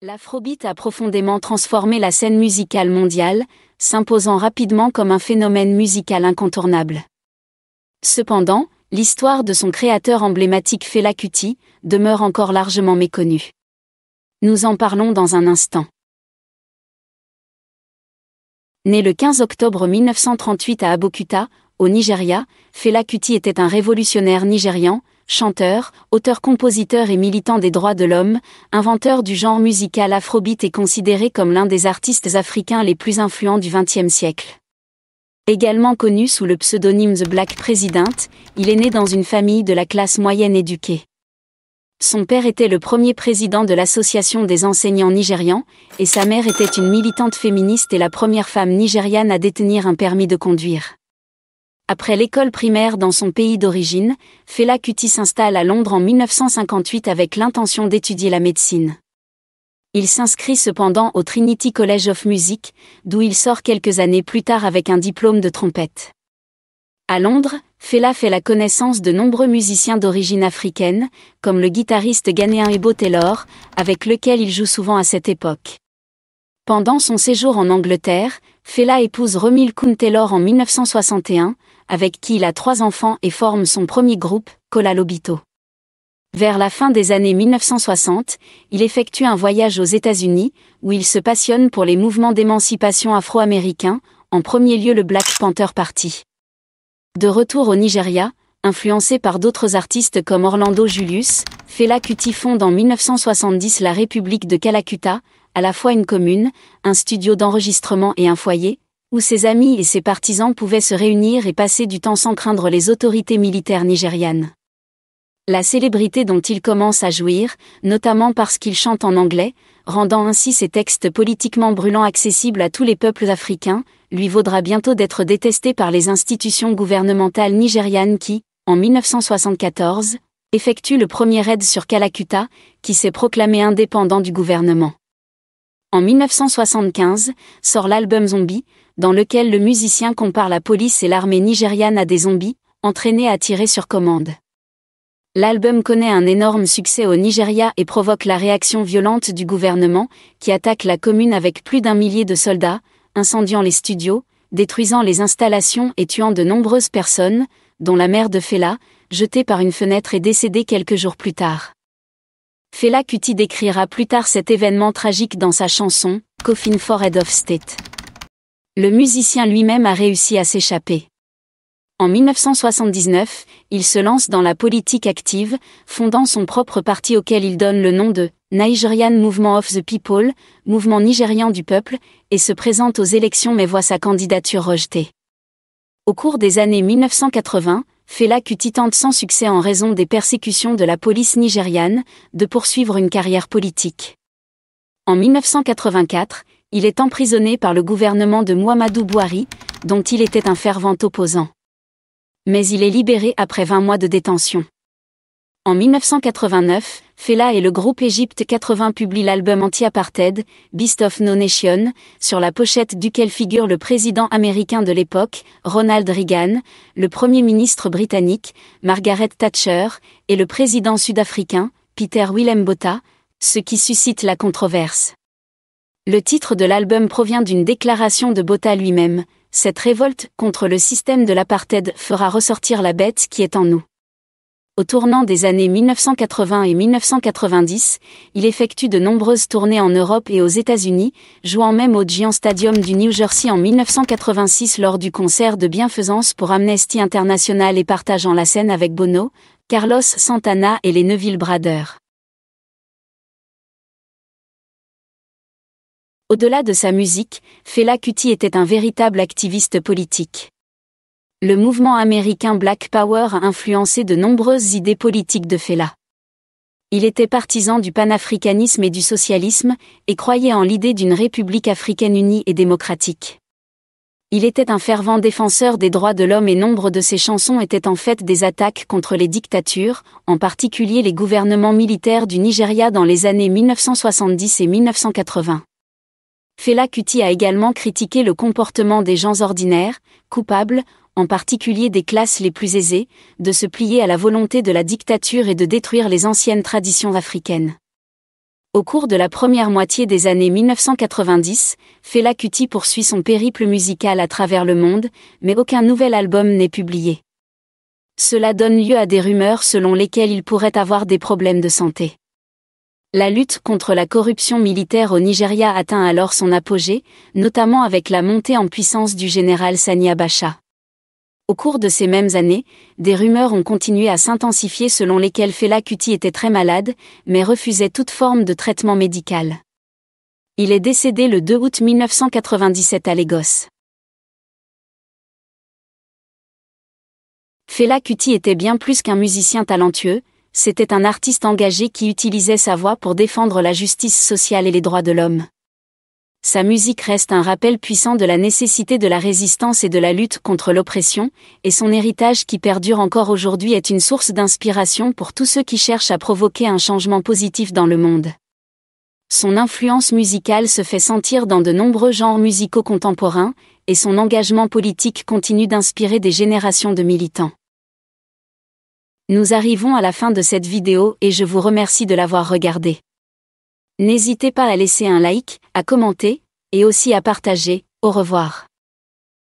L'afrobeat a profondément transformé la scène musicale mondiale, s'imposant rapidement comme un phénomène musical incontournable. Cependant, l'histoire de son créateur emblématique Fela Kuti demeure encore largement méconnue. Nous en parlons dans un instant. Né le 15 octobre 1938 à Abokuta, au Nigeria, Fela Kuti était un révolutionnaire nigérian, chanteur, auteur-compositeur et militant des droits de l'homme, inventeur du genre musical afrobeat et considéré comme l'un des artistes africains les plus influents du XXe siècle. Également connu sous le pseudonyme The Black President, il est né dans une famille de la classe moyenne éduquée. Son père était le premier président de l'Association des enseignants nigérians, et sa mère était une militante féministe et la première femme nigériane à détenir un permis de conduire. Après l'école primaire dans son pays d'origine, Fela Kuti s'installe à Londres en 1958 avec l'intention d'étudier la médecine. Il s'inscrit cependant au Trinity College of Music, d'où il sort quelques années plus tard avec un diplôme de trompette. À Londres, Fela fait la connaissance de nombreux musiciens d'origine africaine, comme le guitariste ghanéen Ebo Taylor, avec lequel il joue souvent à cette époque. Pendant son séjour en Angleterre, Fela épouse Romilkun Taylor en 1961, avec qui il a 3 enfants et forme son premier groupe, Kola Lobito. Vers la fin des années 1960, il effectue un voyage aux États-Unis, où il se passionne pour les mouvements d'émancipation afro-américains, en premier lieu le Black Panther Party. De retour au Nigeria, influencé par d'autres artistes comme Orlando Julius, Fela Kuti fonde en 1970 la République de Kalakuta, à la fois une commune, un studio d'enregistrement et un foyer, où ses amis et ses partisans pouvaient se réunir et passer du temps sans craindre les autorités militaires nigérianes. La célébrité dont il commence à jouir, notamment parce qu'il chante en anglais, rendant ainsi ses textes politiquement brûlants accessibles à tous les peuples africains, lui vaudra bientôt d'être détesté par les institutions gouvernementales nigérianes qui, en 1974, effectuent le premier raid sur Kalakuta, qui s'est proclamé indépendant du gouvernement. En 1975, sort l'album Zombie, dans lequel le musicien compare la police et l'armée nigériane à des zombies, entraînés à tirer sur commande. L'album connaît un énorme succès au Nigeria et provoque la réaction violente du gouvernement, qui attaque la commune avec plus d'1 millier de soldats, incendiant les studios, détruisant les installations et tuant de nombreuses personnes, dont la mère de Fela, jetée par une fenêtre et décédée quelques jours plus tard. Fela Kuti décrira plus tard cet événement tragique dans sa chanson « Coffin for Head of State ». Le musicien lui-même a réussi à s'échapper. En 1979, il se lance dans la politique active, fondant son propre parti auquel il donne le nom de Nigerian Movement of the People, mouvement nigérian du peuple, et se présente aux élections mais voit sa candidature rejetée. Au cours des années 1980, Fela Kuti tente sans succès en raison des persécutions de la police nigériane, de poursuivre une carrière politique. En 1984, il est emprisonné par le gouvernement de Muhammadu Buhari, dont il était un fervent opposant. Mais il est libéré après 20 mois de détention. En 1989, Fela et le groupe Egypte 80 publient l'album anti-apartheid, Beast of No Nation, sur la pochette duquel figure le président américain de l'époque, Ronald Reagan, le premier ministre britannique, Margaret Thatcher, et le président sud-africain, Peter Willem Botha, ce qui suscite la controverse. Le titre de l'album provient d'une déclaration de Botha lui-même. Cette révolte contre le système de l'apartheid fera ressortir la bête qui est en nous. Au tournant des années 1980 et 1990, il effectue de nombreuses tournées en Europe et aux États-Unis, jouant même au Giant Stadium du New Jersey en 1986 lors du concert de bienfaisance pour Amnesty International et partageant la scène avec Bono, Carlos Santana et les Neville Brothers. Au-delà de sa musique, Fela Kuti était un véritable activiste politique. Le mouvement américain Black Power a influencé de nombreuses idées politiques de Fela. Il était partisan du panafricanisme et du socialisme, et croyait en l'idée d'une république africaine unie et démocratique. Il était un fervent défenseur des droits de l'homme et nombre de ses chansons étaient en fait des attaques contre les dictatures, en particulier les gouvernements militaires du Nigeria dans les années 1970 et 1980. Fela Kuti a également critiqué le comportement des gens ordinaires, coupables, en particulier des classes les plus aisées, de se plier à la volonté de la dictature et de détruire les anciennes traditions africaines. Au cours de la première moitié des années 1990, Fela Kuti poursuit son périple musical à travers le monde, mais aucun nouvel album n'est publié. Cela donne lieu à des rumeurs selon lesquelles il pourrait avoir des problèmes de santé. La lutte contre la corruption militaire au Nigeria atteint alors son apogée, notamment avec la montée en puissance du général Sani Abacha. Au cours de ces mêmes années, des rumeurs ont continué à s'intensifier selon lesquelles Fela Kuti était très malade, mais refusait toute forme de traitement médical. Il est décédé le 2 août 1997 à Lagos. Fela Kuti était bien plus qu'un musicien talentueux, c'était un artiste engagé qui utilisait sa voix pour défendre la justice sociale et les droits de l'homme. Sa musique reste un rappel puissant de la nécessité de la résistance et de la lutte contre l'oppression, et son héritage qui perdure encore aujourd'hui est une source d'inspiration pour tous ceux qui cherchent à provoquer un changement positif dans le monde. Son influence musicale se fait sentir dans de nombreux genres musicaux contemporains, et son engagement politique continue d'inspirer des générations de militants. Nous arrivons à la fin de cette vidéo et je vous remercie de l'avoir regardée. N'hésitez pas à laisser un like, à commenter, et aussi à partager. Au revoir.